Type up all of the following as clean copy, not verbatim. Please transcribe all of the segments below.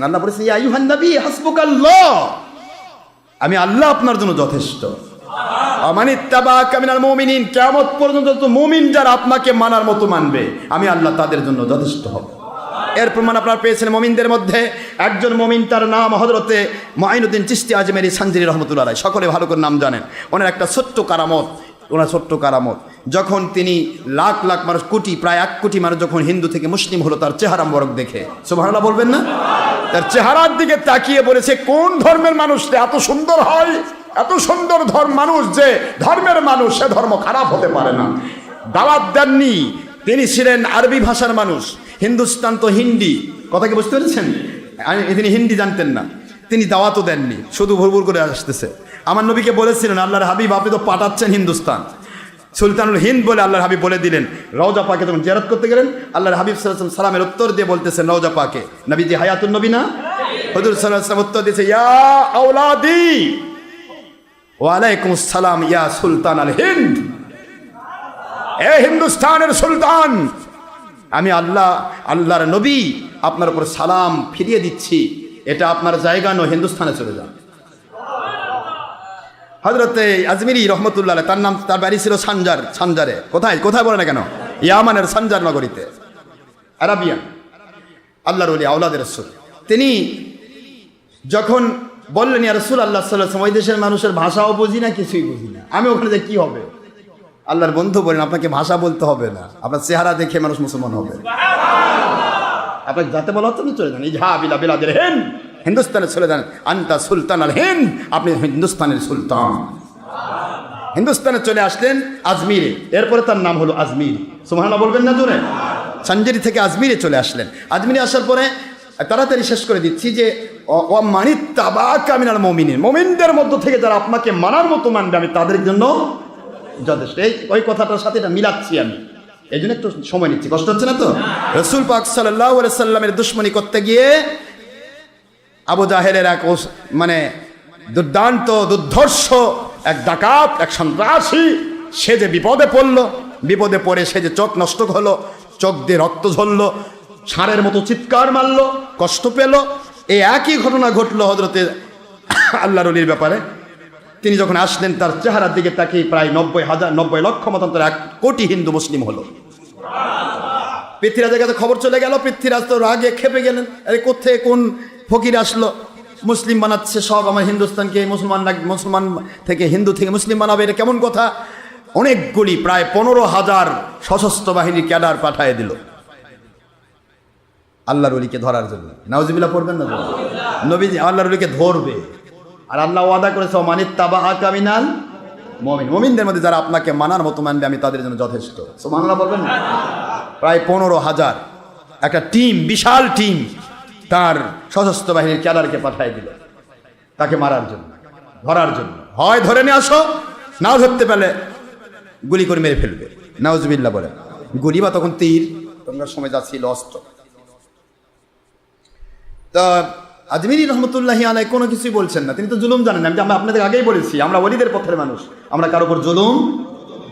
আল্লাহ বলেছেন ইয়া আইয়ুহান নবী হাসবুকাল্লাহ, আমি আল্লাহ আপনার জন্য যথেষ্ট। আমানিত্তাবাকা মিনাল মুমিনিন, কিয়ামত পর্যন্ত তো মুমিন যারা আপনাকে মানার মতো মানবে আমি আল্লাহ তাদের জন্য যথেষ্ট হব। এর প্রমাণ আপনারা পেয়েছেন মুমিনদের মধ্যে একজন মুমিন, তার নাম হযরতে মুঈনুদ্দিন চিশতি আজমেরি সানজিরি রহমতুল্লাহ আলাইহি, সকলে ভালো করে নাম জানেন। ওনার একটা ছোট্ট কারামত, যখন তিনি লাখ লাখ মানুষ, প্রায় 1 কোটি মানুষ যখন হিন্দু থেকে মুসলিম হলো তার চেহারা মোবারক দেখে, সুবহানাল্লাহ বলবেন না? তার চেহারার দিকে তাকিয়ে বলেছে কোন ধর্মের মানুষটা এত সুন্দর হয়, এত সুন্দর মানুষ যে ধর্মের মানুষ, সে ধর্ম খারাপ হতে পারে না। দাওয়াত দেননি, তিনি ছিলেন আরবি ভাষার মানুষ, হিন্দুস্তান তো হিন্দি, কথা কি বুঝতে পেরেছেন? তিনি হিন্দি জানতেন না, তিনি দাওয়াতও দেননি, শুধু ভুরভুর করে আসতেছে। আমার নবীকে বলেছিলেন আল্লাহর হাবিব আপনি তো পাঠাচ্ছেন হিন্দুস্তান, সুলতানুল হিন্দ বলে আল্লাহর হাবিব বলে দিলেন। রওজা পাকে যখন জিয়ারত করতে গেলেন আল্লাহর হাবিব সাল্লাল্লাহু আলাইহি ওয়াসাল্লাম সালামের উত্তর দিয়ে বলতেছেন রওজা পাকে, নবীজি হায়াতুন নবী না, হুজুর সাল্লাল্লাহু আলাইহি ওয়াসাল্লাম উত্তর দিয়েছে ইয়া আওলাদি ওয়া আলাইকুমুস সালাম ইয়া সুলতান আল হিন্দ, এ হিন্দুস্তানের সুলতান, আমি আল্লাহর নবী আপনার উপর সালাম ফিরিয়ে দিচ্ছি, এটা আপনার জায়গা নয়, হিন্দুস্তানে চলে যান। হযরতে আজমিরি রহমতুল্লাহ আলাইহি, তার বাড়ি ছিল সানজারে, কোথায় বলে না কেন, ইয়ামানের সানজার নগরীতে, আরাবিয়ান, আল্লাহর ওলি আওলাদের রাসূল। তিনি যখন বললেন ইয়া রাসূলুল্লাহ সাল্লাল্লাহু আলাইহি ওয়াসাল্লাম, ওই দেশের মানুষের ভাষাও বুঝি না, কিছুই বুঝি না, আমি ওখানে যে কি হবে? আল্লাহর বন্ধু বলেন আপনাকে ভাষা বলতে হবে না, আপনার চেহারা দেখে মানুষ মুসলমান হবে। আপনাকে যাতে বলা হতো চলে যান, ইজহাবিলা বিলাদের হিন্দ, হিন্দুস্তানে চলে যান, আনতা সুলতান আল হিন্দ, আপনি হিন্দুস্তানের সুলতান। হিন্দুস্তানে চলে আসলেন আজমিরে, এরপরে তার নাম হলো আজমির, সুবহানাল্লাহ বলবেন না জোরে? সানজারি থেকে আজমিরে চলে আসলেন। আজমিরে আসার পরে তাড়াতাড়ি শেষ করে দিচ্ছি যে ওয়ামানিত্তাবাকা মিনাল মুমিনিন, মুমিনদের মধ্য থেকে যারা আপনাকে মানার মতো মানবে আমি তাদের জন্য যথেষ্ট। ওই কথাটার সাথে এটা মিলাচ্ছি আমি, এই জন্য একটু সময় নিচ্ছি, কষ্ট হচ্ছে না তো? রাসূল পাক সাল্লাল্লাহু আলাইহি সাল্লামের দুশমনি করতে গিয়ে আবু জাহেলের এক দুর্ধর্ষ এক ডাকাত, এক সন্ত্রাসী, সে যে বিপদে পড়ে সে যে চোখ নষ্ট হলো, চোখ দিয়ে রক্ত ঝরলো, ষাঁড়ের মতো চিৎকার মারলো, কষ্ট পেল। এই একই ঘটনা ঘটলো হযরতে আল্লাহর ওলির ব্যাপারে। তিনি যখন আসলেন তার চেহারার দিকে তাকিয়ে প্রায় 90 লক্ষ মতান্তর 1 কোটি হিন্দু মুসলিম হলো। পৃথ্বীরাজের কাছে খবর চলে গেল, পৃথ্বীরাজ তো রাগে খেপে গেলেন, আরে কোথায় কোন ফকির আসলো, মুসলিম বানাচ্ছে সব, আমার হিন্দুস্তানকে মুসলমান থেকে হিন্দু থেকে মুসলিম বানাবে, এটা কেমন কথা? অনেকগুলি প্রায় 15,000 সশস্ত্র বাহিনীর ক্যাডার পাঠিয়ে দিল আল্লাহর ওলিকে ধরার জন্য। নাউজুবিল্লাহ পড়বেন না? নবীজি আল্লাহর ওলিকে ধরবে, আর আল্লাহ ওয়াদা করেছে ওমানিত্তাবাকা মিনাল মুমিন, মুমিনদের মধ্যে যারা আপনাকে মানার মতো মানবে আমি তাদের জন্য যথেষ্ট। সুবহানাল্লাহ বলবেন না? প্রায় 15,000 একটা টিম, বিশাল টিম তার সশস্ত্র বাহিনীর ক্যাডারকে পাঠিয়ে দিল তাকে মারার জন্য, ধরার জন্য। হয় ধরে নিয়ে আসো, নাও ধরতে পেলে গুলি করে মেরে ফেলবে। নাউজুবিল্লাহ বলে, গুলি বা তখন তীর, তখনকার সময় যা ছিল অস্ত্র। তা আজমিরি রহমতুল্লাহি আলাইহি কোনো কিছুই বলছেন না, তিনি তো জুলুম জানেন না। আমি আপনাদের আগেই বলেছি আমরা ওলিদের পথের মানুষ, আমরা কারো উপর জুলুম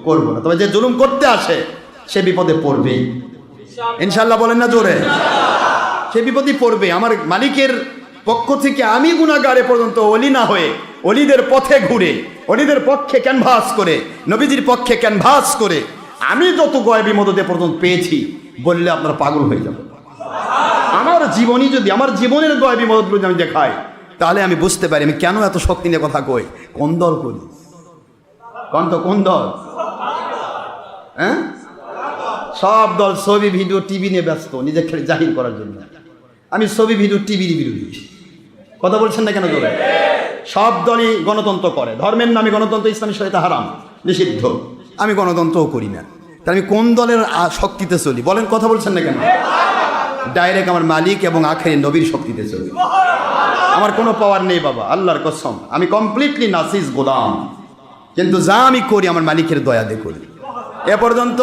করবো না, তবে যে জুলুম করতে আসে সে বিপদে পড়বেই ইনশাআল্লাহ, বলেন না জোরে? সে বিপদে পড়বে। আমার মালিকের পক্ষ থেকে আমি গুনাহগারে পর্যন্ত ওলি না হয়ে ওলিদের পথে ঘুরে, ওলিদের পক্ষে ক্যানভাস করে, নবীজির পক্ষে ক্যানভাস করে আমি যত গয়বী মদদে পর্যন্ত পেয়েছি বললে আপনারা পাগল হয়ে যাবে। আমার জীবনী যদি, আমার জীবনের গয়বী মদতগুলো যদি আমি দেখাই তাহলে আমি বুঝতে পারি আমি কেন এত শক্তি নিয়ে কথা কই, কোন দল করি, কোন দল? হ্যাঁ, সব দল ছবি ভিডিও টিভি নিয়ে ব্যস্ত, নিজে খেলে জাহির করার জন্য। আমি ছবি ভিডিও টিভির বিরোধী, কথা বলছেন না কেন জোরে? সব দলই গণতন্ত্র করে, ধর্মের নামে গণতন্ত্র ইসলামী শরীয়তে হারাম, নিষিদ্ধ। আমি গণতন্ত্রও করি না, তাই আমি কোন দলের শক্তিতে চলি বলেন, কথা বলছেন না কেন? ডাইরেক্ট আমার মালিক এবং আখেরি নবীর শক্তিতে চলি। আমার কোনো পাওয়ার নেই বাবা, আল্লাহর কসম, আমি কমপ্লিটলি নাসিজ গোলাম, কিন্তু যা আমি করি আমার মালিকের দয়া দিয়ে করি। এ পর্যন্ত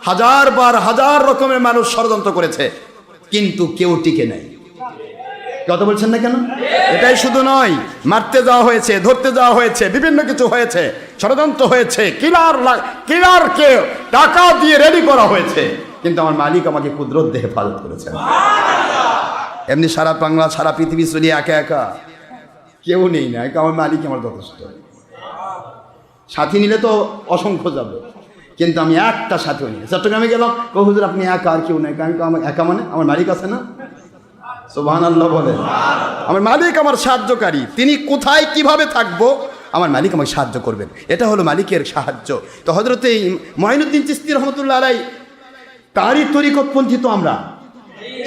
হাজার রকমের মানুষ ষড়যন্ত্র করেছে, কিন্তু কেউ টিকে নাই। কথা বলছেন না কেন? এটাই শুধু নয়, মারতে যাওয়া হয়েছে, ধরতে যাওয়া হয়েছে, বিভিন্ন কিছু হয়েছে, ষড়যন্ত্র হয়েছে, কিলারকে টাকা দিয়ে রেডি করা হয়েছে, কিন্তু আমার মালিক আমাকে কুদরত দিয়ে হেফাজত করেছেন। এমনি সারা বাংলা সারা পৃথিবী চলিয়ে একা একা কেউ নেই না, আমার মালিক আমার যথেষ্ট। সাথী নিলে তো অসংখ্য যাবে, কিন্তু আমি একটা সাথীও নিই। চট্টগ্রামে গেলাম, হুজুর আপনি একা, আর কেউ নেই। কারণ আমার একা মানে আমার মালিক আছে না, সুবহানাল্লাহ বলে। আমার মালিক আমার সাহায্যকারী, তিনি কোথায় কিভাবে থাকবো আমার মালিক আমাকে সাহায্য করবেন, এটা হলো মালিকের সাহায্য। তো হযরতে মুঈনুদ্দিন চিশতি রাহমাতুল্লাহ আলাইহি তারই তরিকতপন্থী তো আমরা।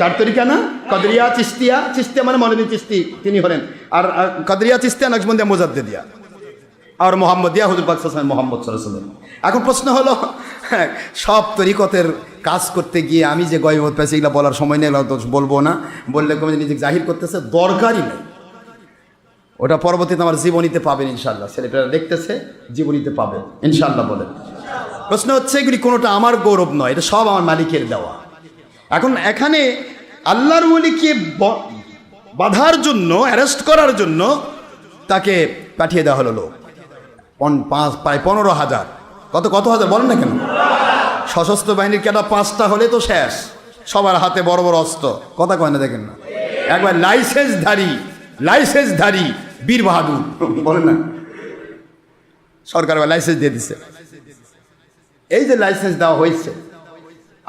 4 তরিকা না, কদরিয়া, চিশতিয়া। চিশতিয়া মানে মৌলভী চিশতি তিনি হলেন, আর কদরিয়া, চিশতিয়া, নকশবন্দিয়া, মুজাদ্দিদিয়া, আর মোহাম্মদিয়া হুজুর পাক সাল্লাল্লাহু আলাইহি মুহাম্মদ সাল্লাল্লাহু আলাইহি ওয়াসাল্লাম। এখন প্রশ্ন হলো, সব তরিকতের কাজ করতে গিয়ে আমি যে গয়বত পেয়েছি এগুলো বলার সময় নেই, তো বলবো না, বললে কমে নিজেকে জাহির করতেছে, দরকারই নেই। ওটা পরবর্তীতে আমার জীবনীতে পাবেন ইনশাআল্লাহ, ছেলেপেলেরা দেখতেছে, জীবনীতে পাবেন ইনশাআল্লাহ। বলেন, প্রশ্ন হচ্ছে এগুলি কোনোটা আমার গৌরব নয়, এটা সব আমার মালিকের দেওয়া। এখন এখানে আল্লাহর ওলিকে বাধার জন্য, অ্যারেস্ট করার জন্য তাকে পাঠিয়ে দেওয়া হলো লোক, প্রায় 15,000। কত হাজার বলেন না কেন? সশস্ত্র বাহিনীর কেটা 5টা হলে তো শেষ, সবার হাতে বড় বড় অস্ত্র, কথা কয় না, দেখেন না, একবার লাইসেন্সধারী বীর বাহাদুর বলেন না, সরকার লাইসেন্স দিয়ে দিচ্ছে। এই যে লাইসেন্স দেওয়া হয়েছে,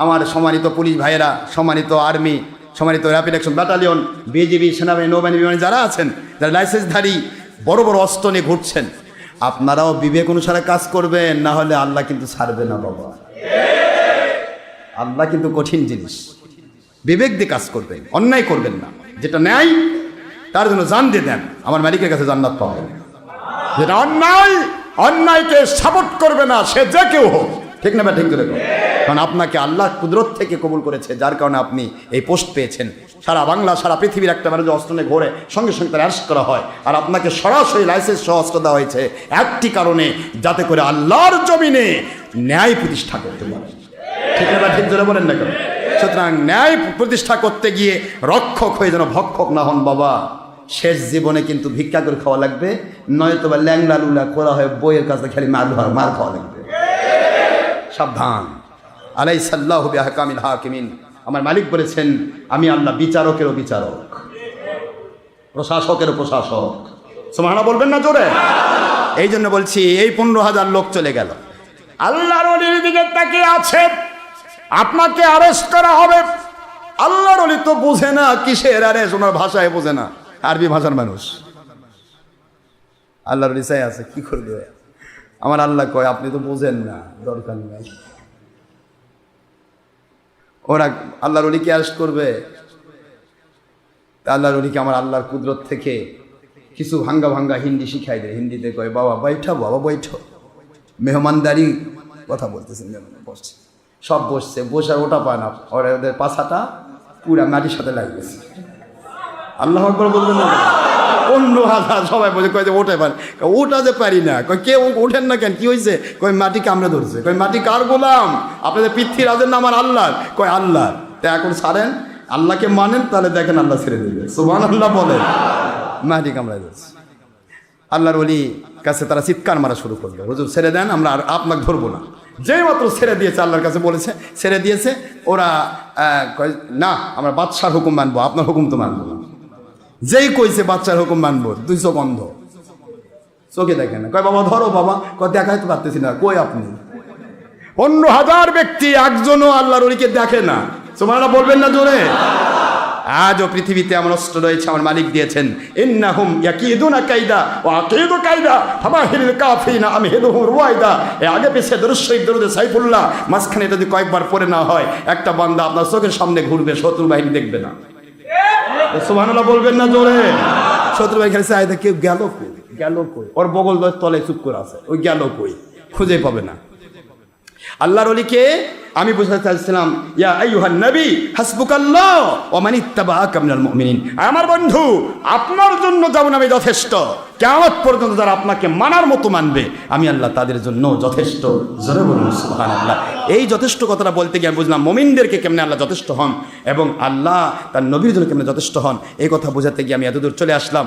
আমার সম্মানিত পুলিশ ভাইয়েরা, সম্মানিত আর্মি, সম্মানিত র্যাপিড অ্যাকশন ব্যাটালিয়ন, বিজিবি, সেনাবাহিনী, নৌবাহিনী, বিমানে যারা আছেন, যারা লাইসেন্সধারী বড় বড় অস্ত্র নিয়ে ঘুরছেন, আপনারাও বিবেক অনুসারে কাজ করবেন, না হলে আল্লাহ কিন্তু ছাড়বে না বাবা। আল্লাহ কিন্তু কঠিন জিনিস, বিবেক দিয়ে কাজ করবেন, অন্যায় করবেন না। যেটা ন্যায় তার জন্য জান দিয়ে দেন, আমার মালিকের কাছে জান্নাত পাবেন। যেটা অন্যায়কে সাপোর্ট করবে না, সে যে কেউ হোক, ঠিক না? ঠিক করে, কারণ আপনাকে আল্লাহ কুদরত থেকে কবুল করেছে, যার কারণে আপনি এই পোস্ট পেয়েছেন। সারা বাংলা, সারা পৃথিবীর একটা মানুষ অস্ত্র নিয়ে ঘোরে, সঙ্গে সঙ্গে তার অ্যারেস্ট করা হয়, আর আপনাকে সরাসরি লাইসেন্স সহ অস্ত্র দেওয়া হয়েছে একটি কারণে, যাতে করে আল্লাহর জমিনে ন্যায় প্রতিষ্ঠা করতে পারে। ঠিক না? ঠিক ধরে বলেন না কেন? সুতরাং ন্যায় প্রতিষ্ঠা করতে গিয়ে রক্ষক হয়ে যেন ভক্ষক না হন বাবা। শেষ জীবনে কিন্তু ভিক্ষা করে খাওয়া লাগবে, নয়তো বা ল্যাংলা লুলা করা হয় বইয়ের কাছে খালি মার খাওয়া লাগবে। সাবধান। আলাইসাল্লাহু বিআহকামিল হাকিমিন। আমার মালিক বলেছেন, আমি আল্লাহ বিচারকেরও বিচারক, প্রশাসকেরও প্রশাসক। সুবহানাল্লাহ বলবেন না জোরে? এই জন্য বলছি, এই 15,000 লোক চলে গেল, আল্লাহর ওলির দিকে তাকিয়ে আছে, আপনাকে অ্যারেস্ট করা হবে। আল্লাহর ওলি তো বোঝে না কিসের অ্যারেস্ট, ওনার ভাষায় বোঝে না, আরবি ভাষার মানুষ। আল্লাহর ওলি চাই আছে, কি করবে? আমার আল্লাহ কয়, আপনি তো বোঝেন না, দরকার নেই। ওরা আল্লাহর ওলিকে অ্যারেস্ট করবে, আল্লাহর ওলিকে আমার আল্লাহর কুদরত থেকে কিছু ভাঙ্গা হিন্দি শিখাই দেয়। হিন্দিতে কয়, বাবা বৈঠো, মেহমানদারি কথা বলতেছেন, বসছে, সব বসছে, বসার ওটা পায় না, ওদের পাছাটা পুরা মাটির সাথে লাগতেছে। আল্লাহু আকবার বলবেন না? 15,000 সবাই বলে, কয় যে ওঠে পারে, ওটা যে পারি না। কয় কে ওঠেন না কেন, কি হয়েছে? কয় মাটি কামড়ে ধরছে। কয় মাটি কার গোলাম? আপনাদের পৃথ্বীরাজের নাম আর আল্লাহ? কয় আল্লাহ। তা এখন ছাড়েন, আল্লাহকে মানেন, তাহলে দেখেন আল্লাহ ছেড়ে দেবে। সুবহানাল্লাহ বলেন। মাটি কামড়ায় ধরছে। আল্লাহর ওলি কাছে তারা চিৎকার মারা শুরু করলো, হুজুর ছেড়ে দেন, আমরা আর আপনাকে ধরবো না। যেই মাত্র ছেড়ে দিয়েছে, আল্লাহর কাছে বলেছে, ছেড়ে দিয়েছে, ওরা কয় না, আমরা বাদশার হুকুম মানবো, আপনার হুকুম তো মানবো না। যেই কইছে বাচ্চার হুকুম মানবো, 2 চোখ অন্ধ, চোখে দেখে না। কয় বাবা ধরো, বাবা কয় দেখাইতে পারতেছি না। কই আপনি? 15,000 ব্যক্তি, একজনও আল্লাহর ওলিকে দেখে না। সুবহানাল্লাহ বলবেন না জোরে? আজও পৃথিবীতে এমন অস্ত্র রয়েছে আমার মালিক দিয়েছেন, ইন্নাহুম ইয়াকিদুনা কাইদা ওয়া আকিদু কাইদা ফামাহিলিল কাফিরিনা আমহিলুহুম রুয়াইদা। এই আগে পিছে দরুদ শরীফ, দরুদে সাইফুল্লাহ, মাঝখানে যদি কয়েকবার পড়ে না হয়, একটা বান্দা আপনার চোখের সামনে ঘুরবে, শত্রু বাহিনী দেখবে না। সুবহানাল্লাহ বলবেন না জোরে? শত্রু বাহিনী খেলে চাহিদা, কেউ গেল কই, ওর বগল তলে চুপ করে আছে, ওই গেল কই, খুঁজে পাবে না। আল্লাহর ওলিকে আমি বুঝাতে চাইছিলাম, ইয়া আইয়ুহান নবী হাসবুকাল্লাহ ওয়া মান ইত্তাবাআকা মিনাল মুমিনিন। আমার বন্ধু, আপনার জন্য যেমন আমি যথেষ্ট, কিয়ামত পর্যন্ত যারা আপনাকে মানার মতো মানবে, আমি আল্লাহ তাদের জন্য যথেষ্ট। জোরে বলুন সুবহানাল্লাহ। এই যথেষ্ট কথাটা বলতে গিয়ে বুঝলাম মুমিনদেরকে কেমনে আল্লাহ যথেষ্ট হন এবং আল্লাহ তার নবীর জন্য কেমনে যথেষ্ট হন। এই কথা বোঝাতে গিয়ে আমি এতদূর চলে আসলাম।